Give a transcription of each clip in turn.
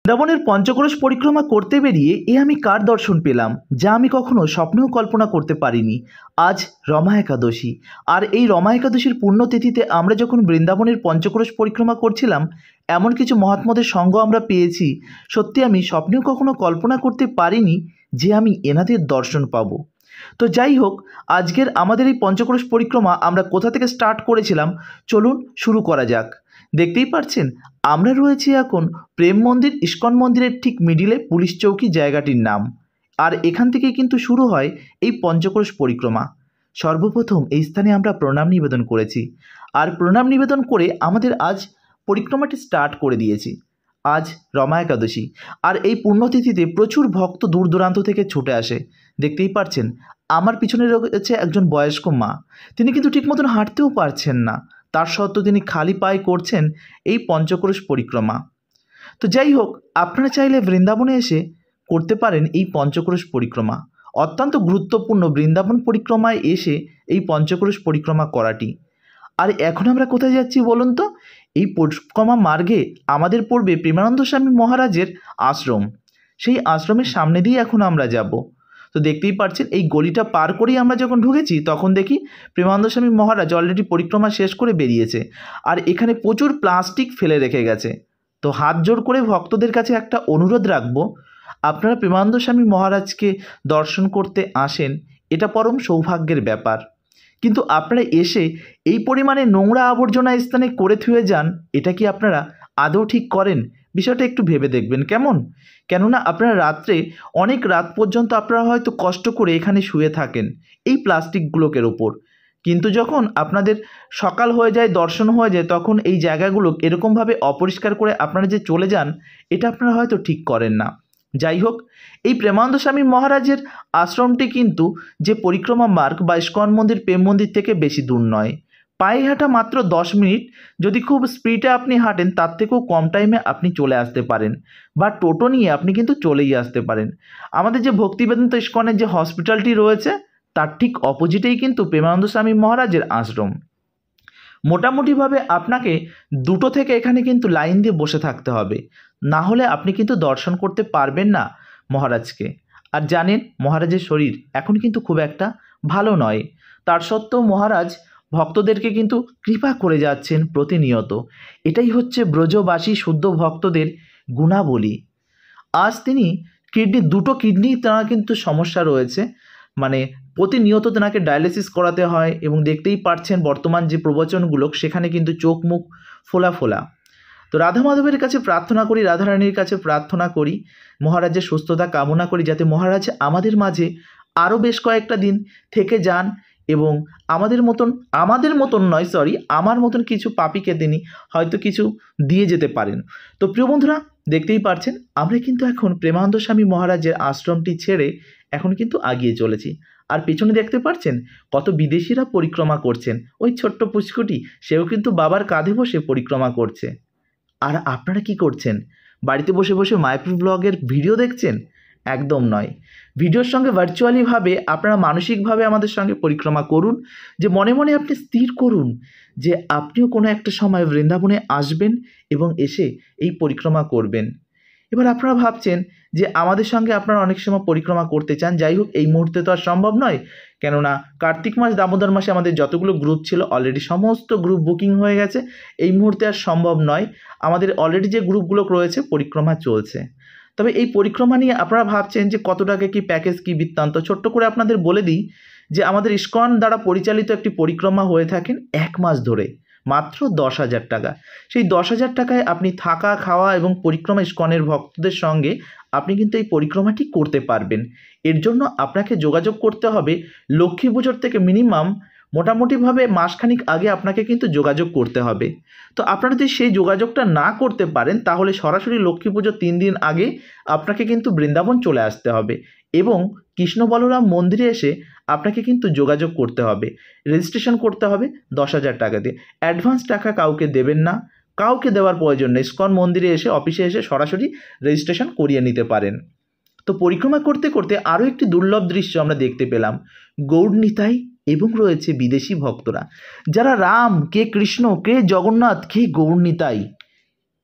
বৃন্দাবনের পঞ্চক্রোশ পরিক্রমা করতে বেরিয়ে আমি কার দর্শন পেলাম যা আমি কখনো স্বপ্নেও কল্পনা করতে পারিনি। আজ রমা একাদশী, আর এই রমা একাদশীর পুণ্যতিথিতে আমরা যখন বৃন্দাবনের পঞ্চক্রোশ পরিক্রমা করছিলাম, এমন কিছু মহাত্মাদের সঙ্গ আমরা পেয়েছি। সত্যি আমি স্বপ্নেও কখনো কল্পনা করতে পারিনি যে আমি এনাদের দর্শন পাবো। তো যাই হোক, আজকের আমাদের এই পঞ্চক্রোশ পরিক্রমা আমরা কোথা থেকে স্টার্ট করেছিলাম, চলুন শুরু করা যাক। দেখতেই পাচ্ছেন আমরা রয়েছি এখন প্রেম মন্দির ইস্কন মন্দিরের ঠিক মিডিলে পুলিশ চৌকি জায়গাটির নাম। আর এখান থেকেই কিন্তু শুরু হয় এই পঞ্চক্রোশ পরিক্রমা। সর্বপ্রথম এই স্থানে আমরা প্রণাম নিবেদন করেছি, আর প্রণাম নিবেদন করে আমাদের আজ পরিক্রমাটি স্টার্ট করে দিয়েছি। আজ রমা একাদশী, আর এই পুণ্যতিথিতে প্রচুর ভক্ত দূর দূরান্ত থেকে ছুটে আসে। দেখতেই পাচ্ছেন আমার পিছনে রয়েছে একজন বয়স্ক মা। তিনি কিন্তু ঠিক মতন হাঁটতেও পারছেন না, তার সত্ত্বেও তিনি খালি পায়ে করছেন এই পঞ্চক্রোশ পরিক্রমা। তো যাই হোক, আপনারা চাইলে বৃন্দাবনে এসে করতে পারেন এই পঞ্চক্রোশ পরিক্রমা। অত্যন্ত গুরুত্বপূর্ণ বৃন্দাবন পরিক্রমায় এসে এই পঞ্চক্রোশ পরিক্রমা করাটি। আর এখন আমরা কোথায় যাচ্ছি বলুন তো? এই পরিক্রমা মার্গে আমাদের পড়বে প্রেমানন্দ স্বামী মহারাজের আশ্রম। সেই আশ্রমের সামনে দিয়ে এখন আমরা যাব। তো দেখতেই পাচ্ছেন এই গলিটা পার করেই আমরা যখন ঢুকেছি তখন দেখি প্রেমানন্দ স্বামী মহারাজ অলরেডি পরিক্রমা শেষ করে বেরিয়েছে, আর এখানে প্রচুর প্লাস্টিক ফেলে রেখে গেছে। তো হাত জোড় করে ভক্তদের কাছে একটা অনুরোধ রাখবো, আপনারা প্রেমানন্দ স্বামী মহারাজকে দর্শন করতে আসেন, এটা পরম সৌভাগ্যের ব্যাপার। কিন্তু আপনারা এসে এই পরিমাণে নোংরা আবর্জনা স্থানে করে থুয়ে যান, এটা কি আপনারা আদৌ ঠিক করেন? বিষয়টা একটু ভেবে দেখবেন কেমন। কেননা আপনারা রাত্রে অনেক রাত পর্যন্ত আপনারা হয়তো কষ্ট করে এখানে শুয়ে থাকেন এই প্লাস্টিকগুলোর ওপর, কিন্তু যখন আপনাদের সকাল হয়ে যায়, দর্শন হয়ে যায়, তখন এই জায়গাগুলো এরকমভাবে অপরিষ্কার করে আপনারা যে চলে যান, এটা আপনারা হয়তো ঠিক করেন না। যাই হোক, এই প্রেমানন্দ স্বামী মহারাজের আশ্রমটি কিন্তু যে পরিক্রমা মার্গ বা ইস্কন মন্দির প্রেম মন্দির থেকে বেশি দূর নয়। পায়ে হাঁটা মাত্র 10 মিনিট, যদি খুব স্পিডে আপনি হাঁটেন তার থেকেও কম টাইমে আপনি চলে আসতে পারেন, বা টোটো নিয়ে আপনি কিন্তু চলেই আসতে পারেন। আমাদের যে ভক্তিবেদান্ত ইস্কনের যে হসপিটালটি রয়েছে তার ঠিক অপোজিটেই কিন্তু প্রেমানন্দ স্বামী মহারাজের আশ্রম। মোটামুটিভাবে আপনাকে 2টো থেকে এখানে কিন্তু লাইন দিয়ে বসে থাকতে হবে, না হলে আপনি কিন্তু দর্শন করতে পারবেন না মহারাজকে। আর জানেন মহারাজের শরীর এখন কিন্তু খুব একটা ভালো নয়, তার সত্ত্বেও মহারাজ ভক্তদেরকে কিন্তু কৃপা করে যাচ্ছেন প্রতিনিয়ত। এটাই হচ্ছে ব্রজবাসী শুদ্ধ ভক্তদের গুণাবলী। আজ তিনি দুটো কিডনি তার কিন্তু সমস্যা রয়েছে, মানে প্রতিনিয়ত তেনাকে ডায়ালিসিস করাতে হয়, এবং দেখতেই পাচ্ছেন বর্তমান যে প্রবচনগুলো সেখানে কিন্তু চোখ মুখ ফোলা ফোলা। তো রাধা মাধবের কাছে প্রার্থনা করি, রাধারানীর কাছে প্রার্থনা করি, মহারাজের সুস্থতা কামনা করি, যাতে মহারাজ আমাদের মাঝে আরও বেশ কয়েকটা দিন থেকে যান, এবং আমার মতন কিছু পাপীকে তিনি হয়তো কিছু দিয়ে যেতে পারেন। তো প্রিয় বন্ধুরা, দেখতেই পারছেন আমরা কিন্তু এখন প্রেমানন্দ স্বামী মহারাজের আশ্রমটি ছেড়ে এখন কিন্তু আগিয়ে চলেছি। আর পেছনে দেখতে পাচ্ছেন কত বিদেশিরা পরিক্রমা করছেন। ওই ছোট্ট পুচকুটি সেও কিন্তু বাবার কাঁধে বসে পরিক্রমা করছে। আর আপনারা কি করছেন? বাড়িতে বসে বসে মায়াপুর ব্লগের ভিডিও দেখছেন? একদম নয়। ভিডিওর সঙ্গে ভার্চুয়ালিভাবে আপনারা মানসিকভাবে আমাদের সঙ্গে পরিক্রমা করুন, যে মনে মনে আপনি স্থির করুন যে আপনিও কোনো একটা সময় বৃন্দাবনে আসবেন এবং এসে এই পরিক্রমা করবেন। এবার আপনারা ভাবছেন যে আমাদের সঙ্গে আপনারা অনেক সময় পরিক্রমা করতে চান। যাই হোক, এই মুহূর্তে তো আর সম্ভব নয়, কেননা কার্তিক মাস দামোদর মাসে আমাদের যতগুলো গ্রুপ ছিল অলরেডি সমস্ত গ্রুপ বুকিং হয়ে গেছে। এই মুহূর্তে আর সম্ভব নয়। আমাদের অলরেডি যে গ্রুপগুলো রয়েছে পরিক্রমা চলছে। তবে এই পরিক্রমা নিয়ে আপনারা ভাবছেন যে কত টাকা কী প্যাকেজ, কী বৃত্তান্ত। ছোট্ট করে আপনাদের বলে দিই যে আমাদের ইস্কন দ্বারা পরিচালিত একটি পরিক্রমা হয়ে থাকেন 1 মাস ধরে, মাত্র 10,000 টাকা। সেই 10,000 টাকায় আপনি থাকা, খাওয়া এবং পরিক্রমা ইস্কনের ভক্তদের সঙ্গে আপনি কিন্তু এই পরিক্রমাটি করতে পারবেন। এর জন্য আপনাকে যোগাযোগ করতে হবে লক্ষ্মী পুজোর থেকে মিনিমাম মোটামুটিভাবে মাসখানিক আগে আপনাকে কিন্তু যোগাযোগ করতে হবে। তো আপনারা যদি সেই যোগাযোগটা না করতে পারেন তাহলে সরাসরি লক্ষ্মী পুজোর 3 দিন আগে আপনাকে কিন্তু বৃন্দাবন চলে আসতে হবে, এবং কৃষ্ণ বলরাম মন্দিরে এসে আপনাকে কিন্তু যোগাযোগ করতে হবে, রেজিস্ট্রেশন করতে হবে 10,000 টাকা দিয়ে। অ্যাডভান্স টাকা কাউকে দেবেন না, কাউকে দেওয়ার প্রয়োজন নেই। ইস্কন মন্দিরে এসে অফিসে এসে সরাসরি রেজিস্ট্রেশন করিয়ে নিতে পারেন। তো পরিক্রমা করতে করতে আরও একটি দুর্লভ দৃশ্য আমরা দেখতে পেলাম। গৌড় নিতাই এবং রয়েছে বিদেশি ভক্তরা, যারা রাম, কে কৃষ্ণ, কে জগন্নাথ, কে গৌড় নিতাই,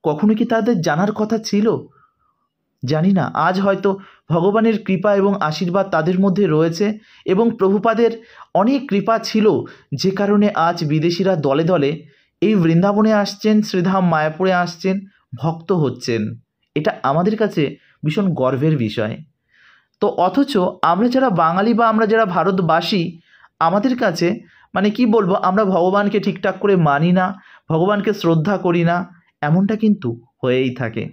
কখনো কি তাদের জানার কথা ছিল? জানি না আজ হয়তো ভগবানের কৃপা এবং আশীর্বাদ তাদের মধ্যে রয়েছে এবং প্রভুপাদের অনেক কৃপা ছিল, যে কারণে আজ বিদেশিরা দলে দলে এই বৃন্দাবনে আসছেন, শ্রীধাম মায়াপুরে আসছেন, ভক্ত হচ্ছেন। এটা আমাদের কাছে ভীষণ গর্বের বিষয়। তো অথচ আমরা যারা বাঙালি বা আমরা যারা ভারতবাসী, আমাদের কাছে মানে কি বলবো, আমরা ভগবানকে ঠিকঠাক করে মানি না, ভগবানকে শ্রদ্ধা করি না, এমনটা কিন্তু হয়েই থাকে।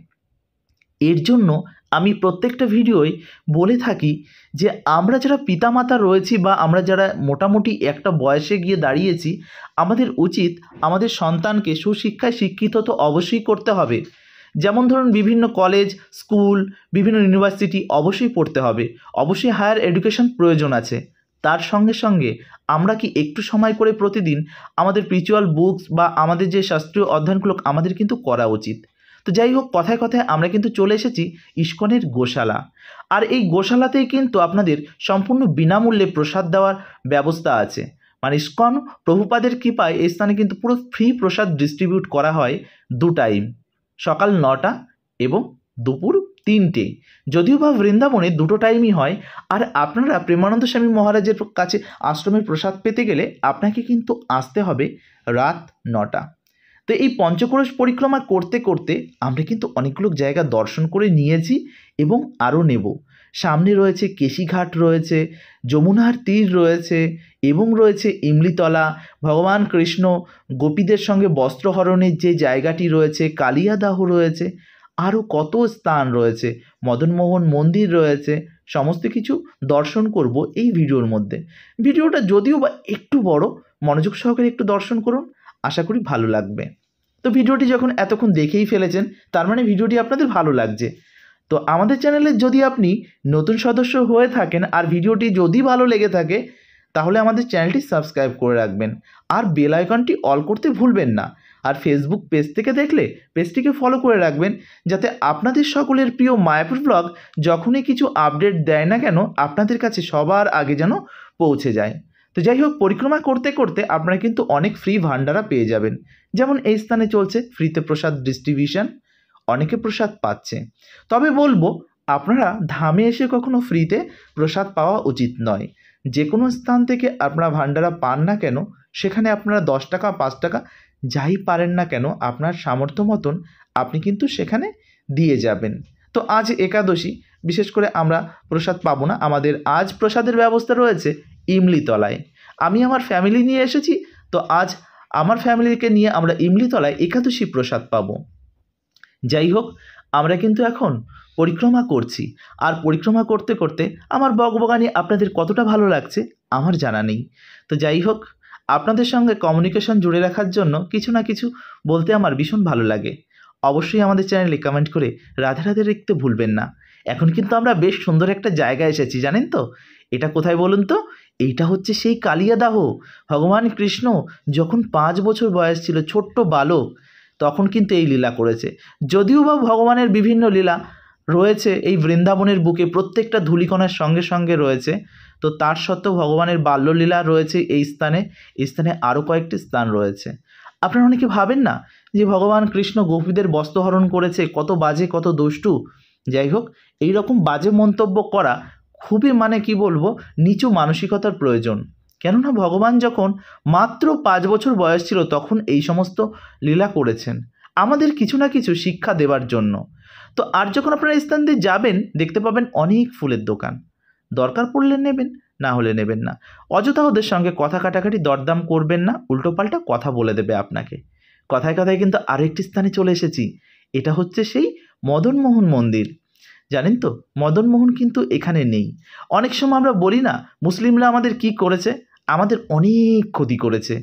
এর জন্য আমি প্রত্যেকটা ভিডিওয় বলে থাকি যে আমরা যারা পিতামাতা রয়েছি বা আমরা যারা মোটামুটি একটা বয়সে গিয়ে দাঁড়িয়েছি, আমাদের উচিত আমাদের সন্তানকে সুশিক্ষায় শিক্ষিত তো অবশ্যই করতে হবে। যেমন ধরুন বিভিন্ন কলেজ, স্কুল, বিভিন্ন ইউনিভার্সিটি অবশ্যই পড়তে হবে, অবশ্যই হায়ার এডুকেশন প্রয়োজন আছে। তার সঙ্গে সঙ্গে আমরা কি একটু সময় করে প্রতিদিন আমাদের স্পিরিচুয়াল বুকস বা আমাদের যে শাস্ত্রীয় অধ্যয়নগুলো আমাদের কিন্তু করা উচিত। তো যাই হোক, কথায় কথায় আমরা কিন্তু চলে এসেছি ইস্কনের গোশালা। আর এই গোশালাতেই কিন্তু আপনাদের সম্পূর্ণ বিনামূল্যে প্রসাদ দেওয়ার ব্যবস্থা আছে। মানে ইস্কন প্রভুপাদের কৃপায় এই স্থানে কিন্তু পুরো ফ্রি প্রসাদ ডিস্ট্রিবিউট করা হয় 2 টাইম, সকাল 9টা এবং দুপুর 3টে। যদিও বা বৃন্দাবনে 2টো টাইমই হয়। আর আপনারা প্রেমানন্দ স্বামী মহারাজের কাছে আশ্রমের প্রসাদ পেতে গেলে আপনাকে কিন্তু আসতে হবে রাত 9টা। তো এই পঞ্চক্রোশ পরিক্রমা করতে করতে আমরা কিন্তু অনেকগুলো জায়গা দর্শন করে নিয়েছি এবং আরও নেব। সামনে রয়েছে কেশিঘাট, রয়েছে যমুনার তীর রয়েছে এবং রয়েছে ইমলিতলা, ভগবান কৃষ্ণ গোপীদের সঙ্গে বস্ত্রহরণের যে জায়গাটি রয়েছে, কালিয়াদাহ রয়েছে, আরও কত স্থান রয়েছে, মদনমোহন মন্দির রয়েছে। সমস্ত কিছু দর্শন করব এই ভিডিওর মধ্যে। ভিডিওটা যদিও বা একটু বড়, মনোযোগ সহকারে একটু দর্শন করুন, আশা করি ভালো লাগবে। তো ভিডিওটি যখন এতক্ষণ দেখেই ফেলেছেন, তার মানে ভিডিওটি আপনাদের ভালো লাগছে। তো আমাদের চ্যানেলে যদি আপনি নতুন সদস্য হয়ে থাকেন আর ভিডিওটি যদি ভালো লেগে থাকে, তাহলে আমাদের চ্যানেলটি সাবস্ক্রাইব করে রাখবেন আর বেল আইকনটি অল করতে ভুলবেন না। আর ফেসবুক পেজ থেকে দেখলে পেজটিকে ফলো করে রাখবেন, যাতে আপনাদের সকলের প্রিয় মায়াপুর ব্লগ যখনই কিছু আপডেট দেয় না কেন আপনাদের কাছে সবার আগে যেন পৌঁছে যায়। তো যাই হোক, পরিক্রমা করতে করতে আপনারা কিন্তু অনেক ফ্রি ভান্ডারা পেয়ে যাবেন। যেমন এই স্থানে চলছে ফ্রিতে প্রসাদ ডিস্ট্রিবিউশন, অনেকে প্রসাদ পাচ্ছে। তবে বলবো, আপনারা ধামে এসে কখনো ফ্রিতে প্রসাদ পাওয়া উচিত নয়। যে কোনো স্থান থেকে আপনারা ভান্ডারা পান না কেন, সেখানে আপনারা 10 টাকা 5 টাকা যাই পারেন না কেন আপনার সামর্থ্য মতন আপনি কিন্তু সেখানে দিয়ে যাবেন। তো আজ একাদশী, বিশেষ করে আমরা প্রসাদ পাবো না। আমাদের আজ প্রসাদের ব্যবস্থা রয়েছে ইমলিতলায়। আমি আমার ফ্যামিলি নিয়ে এসেছি, তো আজ আমার ফ্যামিলিকে নিয়ে আমরা ইমলিতলায় একাদশী প্রসাদ পাবো। যাই হোক, আমরা কিন্তু এখন পরিক্রমা করছি। আর পরিক্রমা করতে করতে আমার বকবকানি আপনাদের কতটা ভালো লাগছে আমার জানা নেই। তো যাই হোক, আপনাদের সঙ্গে কমিউনিকেশন জুড়ে রাখার জন্য কিছু না কিছু বলতে আমার ভীষণ ভালো লাগে। অবশ্যই আমাদের চ্যানেলে কমেন্ট করে রাধে রাধে লিখতে ভুলবেন না। এখন কিন্তু আমরা বেশ সুন্দর একটা জায়গায় এসেছি, জানেন তো? এটা কোথায় বলুন তো? এইটা হচ্ছে সেই কালিয়াদাহ। ভগবান কৃষ্ণ যখন 5 বছর বয়স ছিল, ছোট্ট বালক, তখন কিন্তু এই লীলা করেছে। যদিও বা ভগবানের বিভিন্ন লীলা রয়েছে এই বৃন্দাবনের বুকে, প্রত্যেকটা ধূলিকণার সঙ্গে সঙ্গে রয়েছে, তো তার সত্ত্বেও ভগবানের বাল্যলীলা রয়েছে এই স্থানে। এই স্থানে আরও কয়েকটি স্থান রয়েছে। আপনারা অনেকে ভাবেন না যে ভগবান কৃষ্ণ গোপীদের বস্ত্রহরণ করেছে, কত বাজে, কত দুষ্টু। যাই হোক, এই রকম বাজে মন্তব্য করা খুবই মানে কি বলবো, নিচু মানসিকতার প্রয়োজন। কেননা ভগবান যখন মাত্র 5 বছর বয়স ছিল তখন এই সমস্ত লীলা করেছেন আমাদের কিছু না কিছু শিক্ষা দেওয়ার জন্য। তো আর যখন আপনারা এই স্থান দিয়ে যাবেন, দেখতে পাবেন অনেক ফুলের দোকান। দরকার পড়লে নেবেন, না হলে নেবেন না। অযথা ওদের সঙ্গে কথা কাটাকাটি দরদাম করবেন না, উল্টোপাল্টা কথা বলে দেবে আপনাকে। কথায় কথায় কিন্তু আরও একটি স্থানে চলে এসেছি। এটা হচ্ছে সেই মদনমোহন মন্দির। জানেন তো, মদনমোহন কিন্তু এখানে নেই। অনেক সময় আমরা বলি না, মুসলিমরা আমাদের কি করেছে, আমাদের অনেক ক্ষতি করেছে।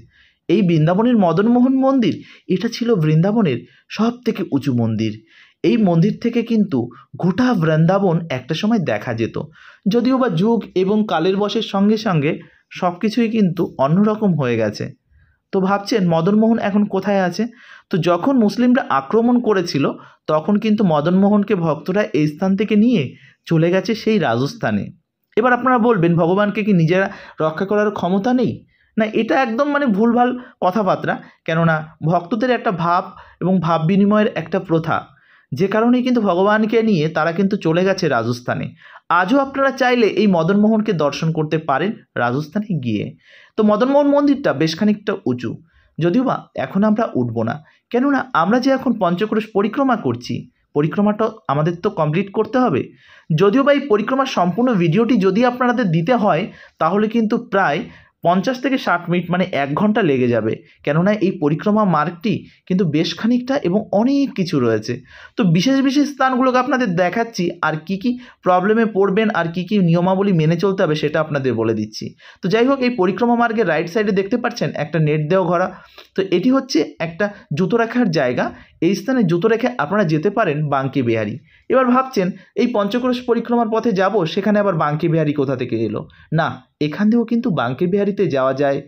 এই বৃন্দাবনের মদনমোহন মন্দির, এটা ছিল বৃন্দাবনের সব থেকে উঁচু মন্দির। এই মন্দির থেকে কিন্তু গোটা বৃন্দাবন একটা সময় দেখা যেত। যদিও বা যুগ এবং কালের বশের সঙ্গে সঙ্গে সব কিছুই কিন্তু অন্যরকম হয়ে গেছে। তো ভাবছেন মদনমোহন এখন কোথায় আছে? তো যখন মুসলিমরা আক্রমণ করেছিল তখন কিন্তু মদনমোহনকে ভক্তরা এই স্থান থেকে নিয়ে চলে গেছে সেই রাজস্থানে। এবার আপনারা বলবেন, ভগবানকে কি নিজেরা রক্ষা করার ক্ষমতা নেই? না, এটা একদম মানে ভুলভাল কথাবার্তা। কেননা ভক্তদের একটা ভাব এবং ভাব বিনিময়ের একটা প্রথা, যে কারণেই কিন্তু ভগবানকে নিয়ে তারা কিন্তু চলে গেছে রাজস্থানে। আজও আপনারা চাইলে এই মদনমোহনকে দর্শন করতে পারেন রাজস্থানে গিয়ে। তো মদনমোহন মন্দিরটা বেশ খানিকটা উঁচু, যদিও বা এখন আমরা উঠব না, কেননা আমরা যে এখন পঞ্চক্রোশ পরিক্রমা করছি, পরিক্রমাটা আমাদের তো কমপ্লিট করতে হবে। যদিও বা এই পরিক্রমার সম্পূর্ণ ভিডিওটি যদি আপনাদের দিতে হয় তাহলে কিন্তু প্রায় 50 থেকে 60 মিনিট মানে 1 ঘন্টা লেগে যাবে, কেননা এই পরিক্রমা মার্গটি কিন্তু বেশ খানিকটা এবং অনেক কিছু রয়েছে। তো বিশেষ বিশেষ স্থানগুলোকে আপনাদের দেখাচ্ছি, আর কি কি প্রবলেমে পড়বেন আর কি কি নিয়মাবলী মেনে চলতে হবে সেটা আপনাদের বলে দিচ্ছি। তো যাই হোক, এই পরিক্রমা মার্গের রাইট সাইডে দেখতে পাচ্ছেন একটা নেট দেওয়া ঘোরা। তো এটি হচ্ছে একটা জুতো রাখার জায়গা। এই স্থানে জুতো রেখে আপনারা যেতে পারেন বাঙ্কি বিহারি। এবার ভাবছেন এই পঞ্চক্রোশ পরিক্রমার পথে যাব, সেখানে আবার বাঙ্কি বিহারি কোথা থেকে এলো? না, এখান থেকেও কিন্তু বাঙ্কি বিহারিতে যাওয়া যায়,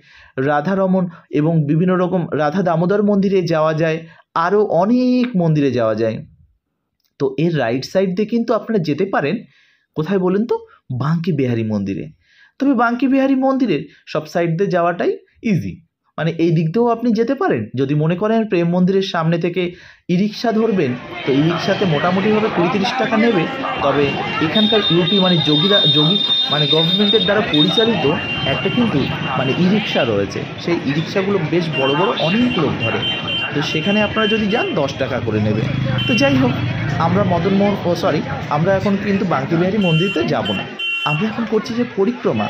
রাধারমণ এবং বিভিন্ন রকম রাধা দামোদর মন্দিরে যাওয়া যায়, আরও অনেক মন্দিরে যাওয়া যায়। তো এর রাইট সাইড দিয়ে কিন্তু আপনারা যেতে পারেন কোথায় বলুন তো? বাঙ্কি বিহারি মন্দিরে। তবে বাঙ্কি বিহারি মন্দিরের সব সাইড দিয়ে যাওয়াটাই ইজি, মানে এই দিক দিয়েও আপনি যেতে পারেন। যদি মনে করেন প্রেম মন্দিরের সামনে থেকে ই রিক্সা ধরবেন, তো ই রিক্সাতে মোটামুটিভাবে 20-30 টাকা নেবে। তবে এখানকার ইউপি মানে যোগী মানে গভর্নমেন্টের দ্বারা পরিচালিত একটা কিন্তু মানে ই রিক্সা রয়েছে। সেই ই রিক্সাগুলো বেশ বড় বড় অনেক লোক ধরে, তো সেখানে আপনারা যদি যান 10 টাকা করে নেবে। তো যাই হোক, আমরা আমরা এখন কিন্তু বাঙ্কি বিহারি মন্দিরতে যাব না, আমরা এখন করছি যে পরিক্রমা।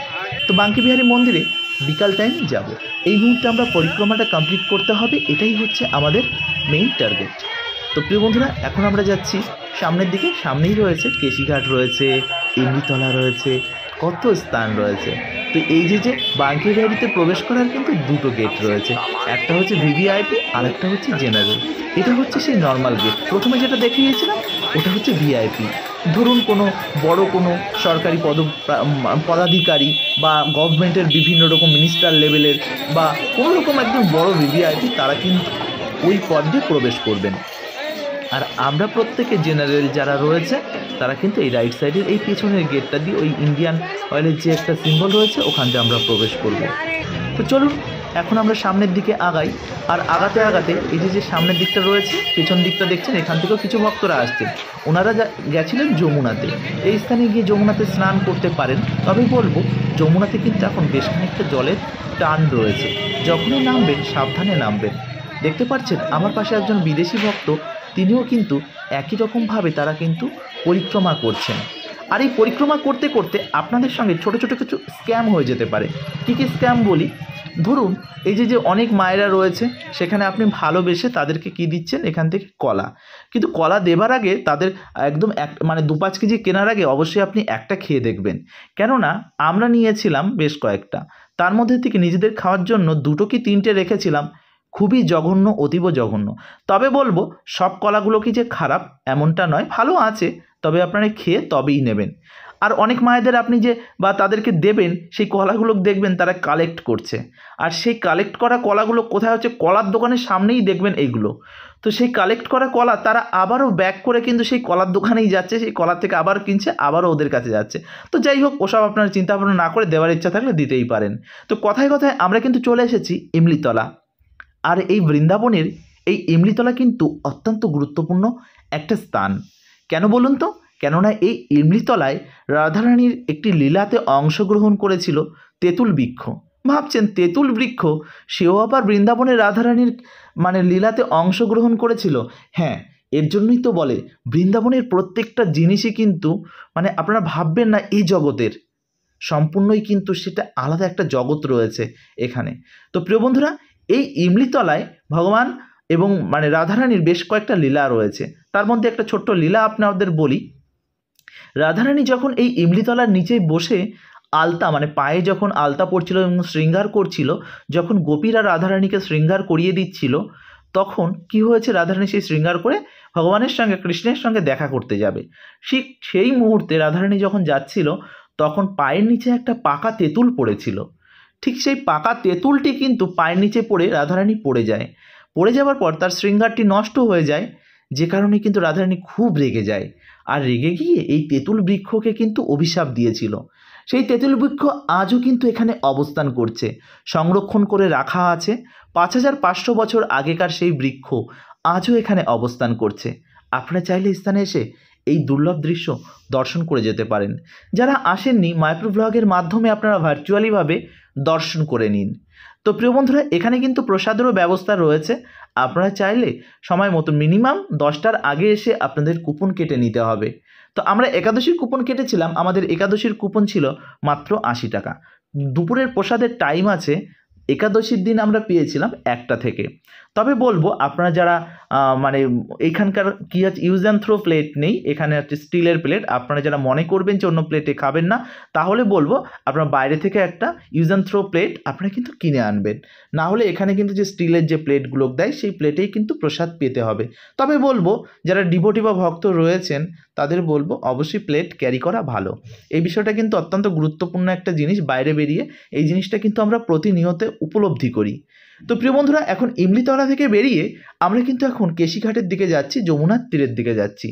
তো বাঙ্কি বিহারি মন্দিরে বিকাল টাইম যাব। এই মুহূর্তে আমরা পরিক্রমাটা কমপ্লিট করতে হবে, এটাই হচ্ছে আমাদের মেইন টার্গেট। তো প্রিয় বন্ধুরা, এখন আমরা যাচ্ছি সামনের দিকে। সামনেই রয়েছে কেশিঘাট, রয়েছে ইমলিতলা, রয়েছে কত স্থান রয়েছে। তো এই যে বাঙ্কি বিহারিতে প্রবেশ করার কিন্তু দুটো গেট রয়েছে, একটা হচ্ছে ভিভিআইপি আর একটা হচ্ছে জেনারেল। এটা হচ্ছে সেই নর্মাল গেট, প্রথমে যেটা দেখিয়েছিলাম ওটা হচ্ছে ভিআইপি। ধরুন কোনো বড় কোনো সরকারি পদাধিকারী বা গভর্নমেন্টের বিভিন্ন রকম মিনিস্টার লেভেলের বা কোনো রকম একদম বড় ভিভিআইপি, তারা কিন্তু ওই পথ দিয়ে প্রবেশ করবেন। আর আমরা প্রত্যেকে জেনারেল যারা রয়েছে তারা কিন্তু এই রাইট সাইডের এই পেছনের গেটটা দিয়ে ওই ইন্ডিয়ান অয়েলের যে একটা সিম্বল রয়েছে ওখান দিয়ে আমরা প্রবেশ করব। তো চলুন এখন আমরা সামনের দিকে আগাই। আর আগাতে আগাতে এই যে সামনের দিকটা রয়েছে, পেছন দিকটা দেখছেন, এখান থেকেও কিছু ভক্তরা আসছেন। ওনারা গেছিলেন যমুনাতে। এই স্থানে গিয়ে যমুনাতে স্নান করতে পারেন। তবে বলবো যমুনাতে কিন্তু এখন বেশ খানিকটা জলের টান রয়েছে, যখনই নামবেন সাবধানে নামবেন। দেখতে পাচ্ছেন আমার পাশে একজন বিদেশি ভক্ত, তিনিও কিন্তু একই রকমভাবে তারা কিন্তু পরিক্রমা করছেন। আর এই পরিক্রমা করতে করতে আপনাদের সঙ্গে ছোট ছোট কিছু স্ক্যাম হয়ে যেতে পারে। কী কী স্ক্যাম বলি, ধরুন এই যে অনেক মায়েরা রয়েছে, সেখানে আপনি ভালোবেসে তাদেরকে কি দিচ্ছেন, এখান থেকে কলা। কিন্তু কলা দেবার আগে তাদের একদম মানে 2-5 কেজি কেনার আগে অবশ্যই আপনি একটা খেয়ে দেখবেন, কেননা আমরা নিয়েছিলাম বেশ কয়েকটা, তার মধ্যে থেকে নিজেদের খাওয়ার জন্য 2 কি 3টে রেখেছিলাম। খুবই জঘন্য, অতীব জঘন্য। তবে বলবো সব কলাগুলো কি যে খারাপ এমনটা নয়, ভালো আছে, তবে আপনারা খেয়ে তবেই নেবেন। আর অনেক মায়েদের আপনি যে বা তাদেরকে দেবেন, সেই কলাগুলো দেখবেন তারা কালেক্ট করছে। আর সেই কালেক্ট করা কলাগুলো কোথায় হচ্ছে, কলার দোকানের সামনেই দেখবেন এইগুলো। তো সেই কালেক্ট করা কলা তারা আবারও ব্যাক করে কিন্তু সেই কলার দোকানেই যাচ্ছে, সেই কলার থেকে আবার কিনছে, আবারও ওদের কাছে যাচ্ছে। তো যাই হোক, ওসব আপনারা চিন্তা ভাবনা না করে দেওয়ার ইচ্ছা থাকলে দিতেই পারেন। তো কথায় কথায় আমরা কিন্তু চলে এসেছি ইমলিতলা। আর এই বৃন্দাবনের এই ইমলিতলা কিন্তু অত্যন্ত গুরুত্বপূর্ণ একটা স্থান। কেন বলুন তো? কেননা এই ইমলিতলায় রাধারানীর একটি লীলাতে অংশগ্রহণ করেছিল তেঁতুল বৃক্ষ। ভাবছেন তেঁতুল বৃক্ষ, সেও আবার বৃন্দাবনের রাধারানীর মানে লীলাতে অংশগ্রহণ করেছিল? হ্যাঁ, এর জন্যই তো বলে বৃন্দাবনের প্রত্যেকটা জিনিসই কিন্তু মানে আপনারা ভাববেন না এই জগতের, সম্পূর্ণই কিন্তু সেটা আলাদা একটা জগৎ রয়েছে এখানে। তো প্রিয় বন্ধুরা, এই ইমলিতলায় ভগবান এবং মানে রাধারানীর বেশ কয়েকটা লীলা রয়েছে। তার মধ্যে একটা ছোট্ট লীলা আপনাদের বলি। রাধারানী যখন এই ইমলিতলার নিচে বসে আলতা মানে পায়ে যখন আলতা পড়ছিল এবং শৃঙ্গার করছিল, যখন গোপীরা রাধারানীকে শৃঙ্গার করিয়ে দিচ্ছিল, তখন কি হয়েছে, রাধারানী সেই শৃঙ্গার করে ভগবানের সঙ্গে কৃষ্ণের সঙ্গে দেখা করতে যাবে। ঠিক সেই মুহূর্তে রাধারানী যখন যাচ্ছিল, তখন পায়ের নিচে একটা পাকা তেঁতুল পড়েছিল। ঠিক সেই পাকা তেঁতুলটি কিন্তু পায়ের নিচে পড়ে রাধারানী পড়ে যায়। পড়ে যাওয়ার পর তার শৃঙ্গারটি নষ্ট হয়ে যায়, যে কারণে কিন্তু রাধারানী খুব রেগে যায়। আর রেগে গিয়ে এই তেঁতুল বৃক্ষকে কিন্তু অভিশাপ দিয়েছিল। সেই তেঁতুল বৃক্ষ আজও কিন্তু এখানে অবস্থান করছে, সংরক্ষণ করে রাখা আছে। 5500 বছর আগেকার সেই বৃক্ষ আজও এখানে অবস্থান করছে। আপনারা চাইলে স্থানে এসে এই দুর্লভ দৃশ্য দর্শন করে যেতে পারেন। যারা আসেননি, মাইক্রোব্লগের মাধ্যমে আপনারা ভার্চুয়ালিভাবে দর্শন করে নিন। তো প্রিয় বন্ধুরা, এখানে কিন্তু প্রসাদেরও ব্যবস্থা রয়েছে। আপনারা চাইলে সময় মতো মিনিমাম 10টার আগে এসে আপনাদের কুপন কেটে নিতে হবে। তো আমরা একাদশীর কুপন কেটেছিলাম, আমাদের একাদশীর কুপন ছিল মাত্র 80 টাকা। দুপুরের প্রসাদের টাইম আছে, একাদশীর দিন আমরা পেয়েছিলাম 1টা থেকে। তবে বলবো আপনারা যারা মানে এইখানকার কি আছে, ইউজ অ্যান্ড থ্রো প্লেট নেই, এখানে হচ্ছে স্টিলের প্লেট। আপনারা যারা মনে করবেন যে অন্য প্লেটে খাবেন না, তাহলে বলবো আপনারা বাইরে থেকে একটা ইউজ অ্যান্ড থ্রো প্লেট আপনারা কিন্তু কিনে আনবেন। না হলে এখানে কিন্তু যে স্টিলের যে প্লেটগুলো দেয় সেই প্লেটেই কিন্তু প্রসাদ পেতে হবে। তবে বলবো যারা ডিভোটি বা ভক্ত রয়েছেন তাদের বলবো অবশ্যই প্লেট ক্যারি করা ভালো। এই বিষয়টা কিন্তু অত্যন্ত গুরুত্বপূর্ণ একটা জিনিস। বাইরে বেরিয়ে এই জিনিসটা কিন্তু আমরা প্রতিনিয়ত উপলব্ধি করি। তো প্রিয় বন্ধুরা, এখন ইমলিতলা থেকে বেরিয়ে আমরা কিন্তু এখন কেশিঘাটের দিকে যাচ্ছি, যমুনার তীরের দিকে যাচ্ছি।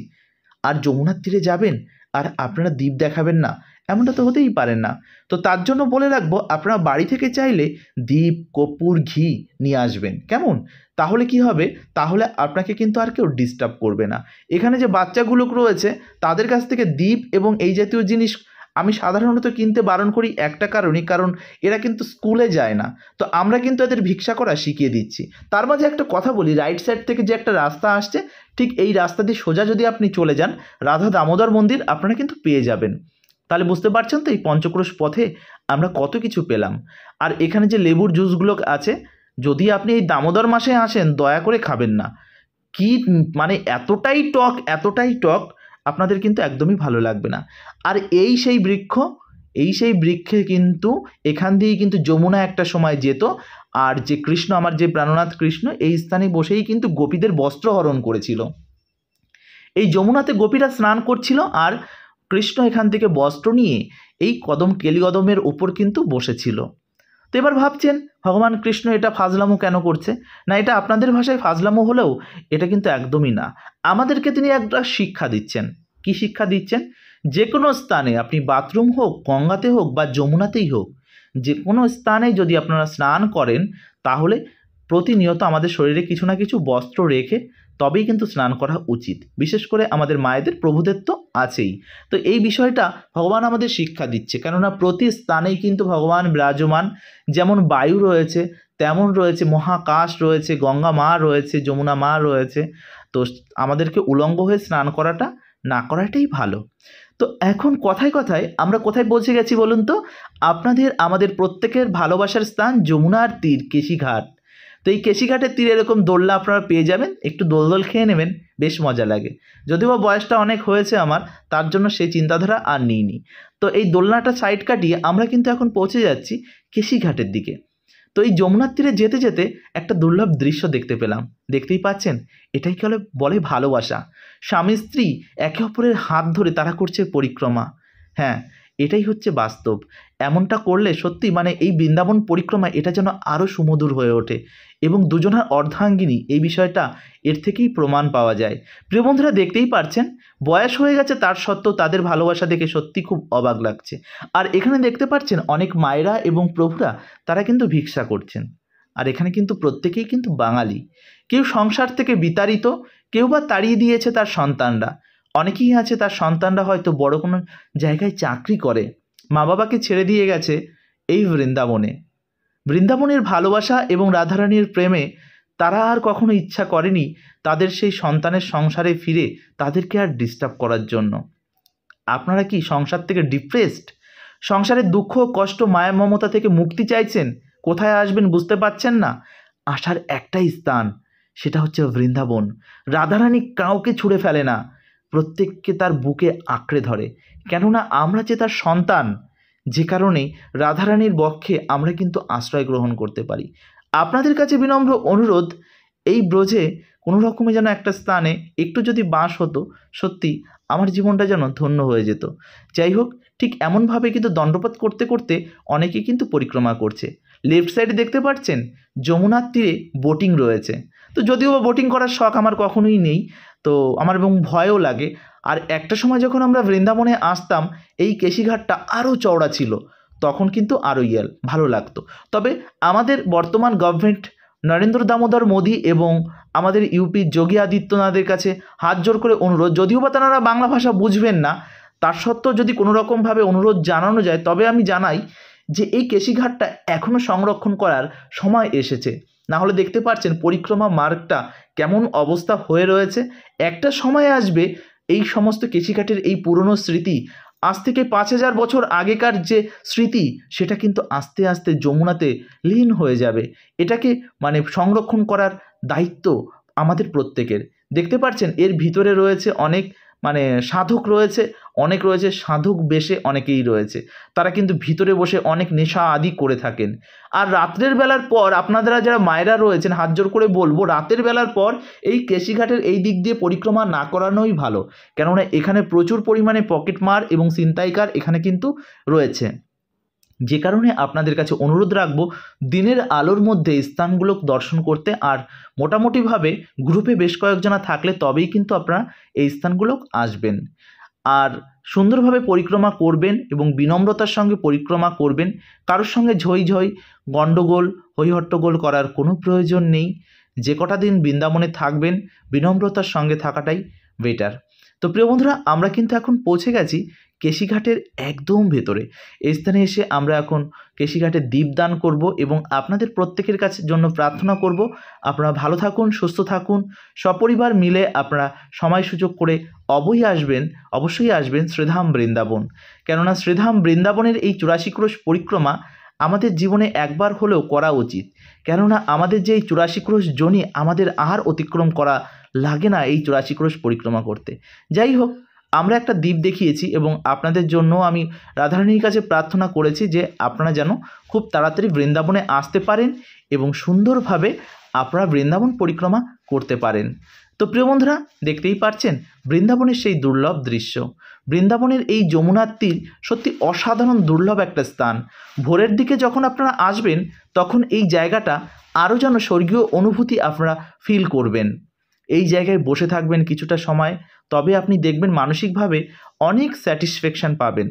আর যমুনার তীরে যাবেন আর আপনারা দ্বীপ দেখাবেন না, এমনটা তো হতেই পারেন না। তো তার জন্য বলে রাখবো, আপনারা বাড়ি থেকে চাইলে দ্বীপ, কর্পূর, ঘি নিয়ে আসবেন, কেমন? তাহলে কি হবে, তাহলে আপনাকে কিন্তু আর কেউ ডিস্টার্ব করবে না। এখানে যে বাচ্চাগুলো রয়েছে তাদের কাছ থেকে দ্বীপ এবং এই জাতীয় জিনিস আমি সাধারণত কিনতে বারণ করি একটা কারণই, কারণ এরা কিন্তু স্কুলে যায় না। তো আমরা কিন্তু এদের ভিক্ষা করা শিখিয়ে দিচ্ছি। তার মাঝে একটা কথা বলি, রাইট সাইড থেকে যে একটা রাস্তা আসছে, ঠিক এই রাস্তা দিয়ে সোজা যদি আপনি চলে যান, রাধা দামোদর মন্দির আপনারা কিন্তু পেয়ে যাবেন। তাহলে বুঝতে পারছেন তো এই পঞ্চক্রোশ পথে আমরা কত কিছু পেলাম। আর এখানে যে লেবুর জুসগুলো আছে, যদি আপনি এই দামোদর মাসে আসেন দয়া করে খাবেন না। কি মানে এতটাই টক, এতটাই টক, আপনাদের কিন্তু একদমই ভালো লাগবে না। আর এই সেই বৃক্ষ, এই সেই বৃক্ষে কিন্তু এখান দিয়েই কিন্তু যমুনা একটা সময় যেত। আর যে কৃষ্ণ, আমার যে প্রাণনাথ কৃষ্ণ, এই স্থানে বসেই কিন্তু গোপীদের বস্ত্র হরণ করেছিল। এই যমুনাতে গোপীরা স্নান করছিল আর কৃষ্ণ এখান থেকে বস্ত্র নিয়ে এই কদম, কেলিকদমের উপর কিন্তু বসেছিল। তো এবার ভাবছেন ভগবান কৃষ্ণ এটা ফাজলামো কেন করছে? না, এটা আপনাদের ভাষায় ফাজলামো হলেও এটা কিন্তু একদমই না। আমাদেরকে তিনি একটা শিক্ষা দিচ্ছেন। কি শিক্ষা দিচ্ছেন? যে কোনো স্থানে, আপনি বাথরুম হোক, গঙ্গাতে হোক বা যমুনাতেই হোক, যে কোনো স্থানে যদি আপনারা স্নান করেন, তাহলে প্রতিনিয়ত আমাদের শরীরে কিছু না কিছু বস্ত্র রেখে তবেই কিন্তু স্নান করা উচিত। বিশেষ করে আমাদের মায়েদের, প্রভুদের তো আছেই। তো এই বিষয়টা ভগবান আমাদের শিক্ষা দিচ্ছে, কেননা প্রতি স্থানেই কিন্তু ভগবান বিরাজমান। যেমন বায়ু রয়েছে, তেমন রয়েছে মহাকাশ রয়েছে, গঙ্গা মা রয়েছে, যমুনা মা রয়েছে। তো আমাদেরকে উলঙ্গ হয়ে স্নান করাটা না করাটাই ভালো। তো এখন কথায় কথায় আমরা কোথায় পৌঁছে গেছি বলুন তো? আপনাদের, আমাদের প্রত্যেকের ভালোবাসার স্থান যমুনার তীর, কেশিঘাট। তো এই কেশিঘাটের তীরে এরকম দোলনা আপনারা পেয়ে যাবেন, একটু দোল খেয়ে নেবেন, বেশ মজা লাগে। যদিও বয়সটা অনেক হয়েছে আমার, তার জন্য সেই চিন্তাধারা আর নিইনি। তো এই দোলনাটা সাইড কাটিয়ে আমরা কিন্তু এখন পৌঁছে যাচ্ছি কেশিঘাটের দিকে। তো এই যমুনার তীরে যেতে যেতে একটা দুর্লভ দৃশ্য দেখতে পেলাম। দেখতেই পাচ্ছেন, এটাই বলে ভালোবাসা। স্বামী স্ত্রী একে অপরের হাত ধরে তারা করছে পরিক্রমা। হ্যাঁ, এটাই হচ্ছে বাস্তব। এমনটা করলে সত্যি মানে এই বৃন্দাবন পরিক্রমা এটা যেন আরও সুমধুর হয়ে ওঠে এবং দুজনার অর্ধাঙ্গিনী, এই বিষয়টা এর থেকেই প্রমাণ পাওয়া যায়। প্রিয় বন্ধুরা, দেখতেই পারছেন বয়স হয়ে গেছে, তার সত্ত্বেও তাদের ভালোবাসা দেখে সত্যি খুব অবাক লাগছে। আর এখানে দেখতে পাচ্ছেন অনেক মায়েরা এবং প্রভুরা তারা কিন্তু ভিক্ষা করছেন। আর এখানে কিন্তু প্রত্যেকেই কিন্তু বাঙালি। কেউ সংসার থেকে বিতাড়িত, কেউ বা তাড়িয়ে দিয়েছে তার সন্তানরা। অনেকেই আছে তার সন্তানরা হয়তো বড় কোনো জায়গায় চাকরি করে, মা বাবাকে ছেড়ে দিয়ে গেছে এই বৃন্দাবনে। বৃন্দাবনের ভালোবাসা এবং রাধারানীর প্রেমে তারা আর কখনো ইচ্ছা করেনি তাদের সেই সন্তানের সংসারে ফিরে তাদেরকে আর ডিস্টার্ব করার জন্য। আপনারা কি সংসার থেকে ডিপ্রেসড? সংসারের দুঃখ, কষ্ট, মায়া মমতা থেকে মুক্তি চাইছেন? কোথায় আসবেন বুঝতে পারছেন না? আসার একটাই স্থান, সেটা হচ্ছে বৃন্দাবন। রাধারানী কাউকে ছুঁড়ে ফেলে না, প্রত্যেককে তার বুকে আঁকড়ে ধরে। কেননা আমরা যে তার সন্তান, যে কারণে রাধারানীর বক্ষে আমরা কিন্তু আশ্রয় গ্রহণ করতে পারি। আপনাদের কাছে বিনম্র অনুরোধ, এই ব্রজে কোনো রকমে যেন একটা স্থানে একটু যদি বাস হতো, সত্যি আমার জীবনটা যেন ধন্য হয়ে যেত। যাই হোক, ঠিক এমনভাবে কিন্তু দণ্ডপাত করতে করতে অনেকেই কিন্তু পরিক্রমা করছে। লেফট সাইডে দেখতে পাচ্ছেন যমুনার তীরে বোটিং রয়েছে। তো যদিও বোটিং করার শখ আমার কখনোই নেই, তো আমার এবং ভয়ও লাগে। আর একটা সময় যখন আমরা বৃন্দাবনে আসতাম, এই কেশিঘাটটা আরও চওড়া ছিল, তখন কিন্তু আরও ভালো লাগতো। তবে আমাদের বর্তমান গভর্নমেন্ট নরেন্দ্র দামোদর মোদী এবং আমাদের ইউপি যোগী আদিত্যনাথের কাছে হাত জোর করে অনুরোধ, যদিও বা তারা বাংলা ভাষা বুঝবেন না, তার সত্ত্বেও যদি কোনো রকমভাবে অনুরোধ জানানো যায়, তবে আমি জানাই যে এই কেশিঘাটটা এখনও সংরক্ষণ করার সময় এসেছে। না হলে দেখতে পাচ্ছেন পরিক্রমা মার্গটা কেমন অবস্থা হয়ে রয়েছে। একটা সময় আসবে এই সমস্ত কেশিঘাটের এই পুরনো স্মৃতি, আজ থেকে 5000 বছর আগেকার যে স্মৃতি, সেটা কিন্তু আস্তে আস্তে যমুনাতে লীন হয়ে যাবে। এটাকে সংরক্ষণ করার দায়িত্ব আমাদের প্রত্যেকের। দেখতে পাচ্ছেন এর ভিতরে রয়েছে অনেক সাধক রয়েছে, অনেক রয়েছে সাধক বেশে অনেকেই রয়েছে, তারা কিন্তু ভিতরে বসে অনেক নেশা আদি করে থাকেন। আর রাত্রের বেলার পর আপনারা যারা মায়েরা রয়েছেন, হাত জোর করে বলবো, রাতের বেলার পর এই কেশিঘাটের এই দিক দিয়ে পরিক্রমা না করানোই ভালো, কেননা এখানে প্রচুর পরিমাণে পকেটমার এবং ছিনতাইকার এখানে কিন্তু রয়েছে। যে কারণে আপনাদের কাছে অনুরোধ রাখবো দিনের আলোর মধ্যে স্থানগুলো দর্শন করতে, আর মোটামুটিভাবে গ্রুপে বেশ কয়েকজনা থাকলে তবেই কিন্তু আপনারা এই স্থানগুলো আসবেন। আর সুন্দরভাবে পরিক্রমা করবেন এবং বিনম্রতার সঙ্গে পরিক্রমা করবেন। কারোর সঙ্গে ঝই ঝই গণ্ডগোল হইহট্টগোল করার কোনো প্রয়োজন নেই। যে কটা দিন বৃন্দাবনে থাকবেন বিনম্রতার সঙ্গে থাকাটাই বেটার। তো প্রিয় বন্ধুরা, আমরা কিন্তু এখন পৌঁছে গেছি কেশিঘাটের একদম ভেতরে। এই স্থানে এসে আমরা এখন কেশিঘাটে দীপদান করব এবং আপনাদের প্রত্যেকের কাছে জন্য প্রার্থনা করব আপনারা ভালো থাকুন, সুস্থ থাকুন, সপরিবার মিলে আপনারা সময় সুযোগ করে অবশ্যই আসবেন শ্রীধাম বৃন্দাবন। কেননা শ্রীধাম বৃন্দাবনের এই 84 ক্রোশ পরিক্রমা আমাদের জীবনে একবার হলেও করা উচিত। কেননা আমাদের যে এই 84 ক্রোশ জনি আমাদের আর অতিক্রম করা লাগে না এই 84 ক্রোশ পরিক্রমা করতে। যাই হোক, আমরা একটা দ্বীপ দেখিয়েছি এবং আপনাদের জন্য আমি রাধারানীর কাছে প্রার্থনা করেছি যে আপনারা যেন খুব তাড়াতাড়ি বৃন্দাবনে আসতে পারেন এবং সুন্দরভাবে আপনারা বৃন্দাবন পরিক্রমা করতে পারেন। তো প্রিয় বন্ধুরা, দেখতেই পাচ্ছেন বৃন্দাবনের সেই দুর্লভ দৃশ্য। বৃন্দাবনের এই যমুনার তীর সত্যি অসাধারণ দুর্লভ একটা স্থান। ভোরের দিকে যখন আপনারা আসবেন তখন এই জায়গাটা আরও যেন স্বর্গীয় অনুভূতি আপনারা ফিল করবেন। এই জায়গায় বসে থাকবেন কিছুটা সময়, তবে আপনি দেখবেন মানসিকভাবে অনেক স্যাটিসফ্যাকশান পাবেন।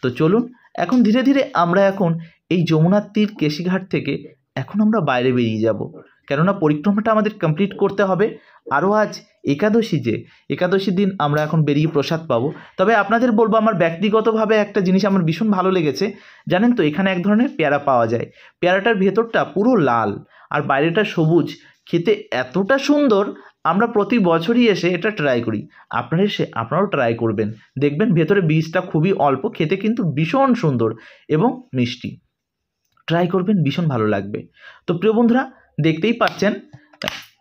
তো চলুন এখন ধীরে ধীরে আমরা এখন এই যমুনার তীর কেশিঘাট থেকে এখন আমরা বাইরে বেরিয়ে যাব, কেননা পরিক্রমাটা আমাদের কমপ্লিট করতে হবে। আরও আজ একাদশী দিন আমরা এখন বেরিয়ে প্রসাদ পাবো। তবে আপনাদের বলবো, আমার ব্যক্তিগতভাবে একটা জিনিস আমার ভীষণ ভালো লেগেছে, জানেন তো, এখানে এক ধরনের পেয়ারা পাওয়া যায়। পেয়ারাটার ভেতরটা পুরো লাল আর বাইরেটা সবুজ, খেতে এতটা সুন্দর। আমরা প্রতি বছরই এসে এটা ট্রাই করি, আপনারাও ট্রাই করবেন, দেখবেন ভেতরে বীজটা খুবই অল্প, খেতে কিন্তু ভীষণ সুন্দর এবং মিষ্টি। ট্রাই করবেন, ভীষণ ভালো লাগবে। তো প্রিয় বন্ধুরা, দেখতেই পাচ্ছেন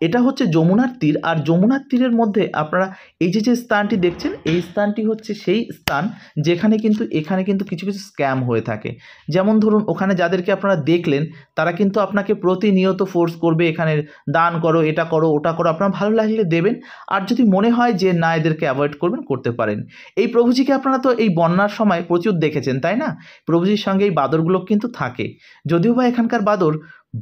এটা হচ্ছে যমুনার তীর। আর যমুনার তীরের মধ্যে আপনারা এই যে স্থানটি দেখছেন, এই স্থানটি হচ্ছে সেই স্থান যেখানে কিন্তু এখানে কিন্তু কিছু কিছু স্ক্যাম হয়ে থাকে। যেমন ধরুন, ওখানে যাদেরকে আপনারা দেখলেন তারা কিন্তু আপনাকে প্রতিনিয়ত ফোর্স করবে, এখানে দান করো, এটা করো, ওটা করো। আপনারা ভালো লাগলে দেবেন, আর যদি মনে হয় যে না, এদেরকে অ্যাভয়েড করবেন, করতে পারেন। এই প্রভুজিকে আপনারা তো এই বন্যার সময় প্রচুর দেখেছেন, তাই না? প্রভুজির সঙ্গে এই বাদরগুলো কিন্তু থাকে, যদিও বা এখানকার বাদর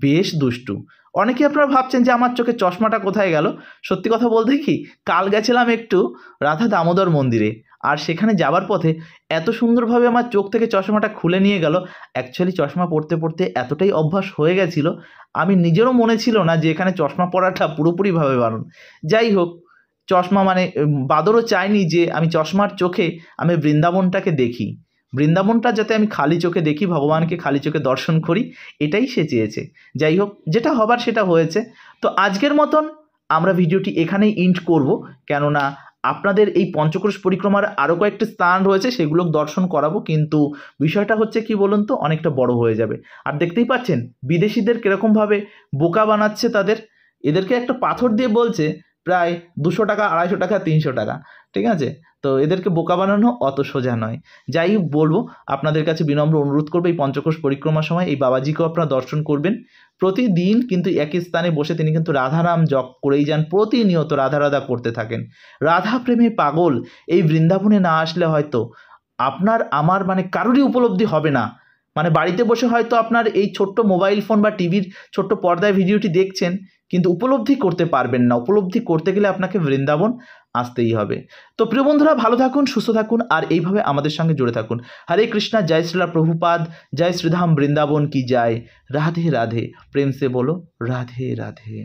বেশ দুষ্টু। অনেকে আপনারা ভাবছেন যে আমার চোখে চশমাটা কোথায় গেল। সত্যি কথা বলতে কি, কাল গেছিলাম একটু রাধা দামোদর মন্দিরে, আর সেখানে যাবার পথে এত সুন্দরভাবে আমার চোখ থেকে চশমাটা খুলে নিয়ে গেল। অ্যাকচুয়ালি চশমা পড়তে পড়তে এতটাই অভ্যাস হয়ে গেছিলো, আমি নিজেরও মনে ছিল না যে এখানে চশমা পরাটা পুরোপুরিভাবে বারণ। যাই হোক, চশমা বাদরও চায়নি যে আমি চশমার চোখে আমি বৃন্দাবনটাকে দেখি, বৃন্দাবনটা যাতে আমি খালি চোখে দেখি, ভগবানকে খালি চোখে দর্শন করি, এটাই সে চেয়েছে। যাই হোক, যেটা হবার সেটা হয়েছে। তো আজকের মতন আমরা ভিডিওটি এখানেই এন্ড করব, কেননা আপনাদের এই পঞ্চক্রোশ পরিক্রমার আরও কয়েকটি স্থান রয়েছে, সেগুলো দর্শন করাবো, কিন্তু বিষয়টা হচ্ছে কি বলুন তো, অনেকটা বড় হয়ে যাবে। আর দেখতেই পাচ্ছেন বিদেশিদের কীরকমভাবে বোকা বানাচ্ছে এদেরকে একটা পাথর দিয়ে বলছে প্রায় 200 টাকা, 250 টাকা, 300 টাকা, ঠিক আছে? তো এদেরকে বোকা বানানো অত সোজা নয়। যাই হোক, বলবো আপনাদের কাছে বিনম্র অনুরোধ করবো, এই পঞ্চক্রোশ পরিক্রমার সময় এই বাবাজিকেও আপনারা দর্শন করবেন। প্রতিদিন কিন্তু একই স্থানে বসে তিনি কিন্তু রাধারাম জপ করেই যান, প্রতিনিয়ত রাধা রাধা করতে থাকেন। রাধা প্রেমে পাগল এই বৃন্দাবনে না আসলে হয়তো আপনার আমার কারোরই উপলব্ধি হবে না। বাড়িতে বসে হয়তো আপনার এই ছোট্ট মোবাইল ফোন বা টিভির ছোট্ট পর্দায় ভিডিওটি দেখছেন, কিন্তু উপলব্ধি করতে পারবেন না। উপলব্ধি করতে গেলে আপনাকে বৃন্দাবন আসতেই হবে। তো প্রিয় বন্ধুরা, ভালো থাকুন, সুস্থ থাকুন, আর এইভাবে আমাদের সঙ্গে জুড়ে থাকুন। হরে কৃষ্ণা, জয় শ্রীলা প্রভুপাদ, জয় শ্রীধাম বৃন্দাবন কি জয়। রাধে রাধে, প্রেম সে বলো রাধে রাধে।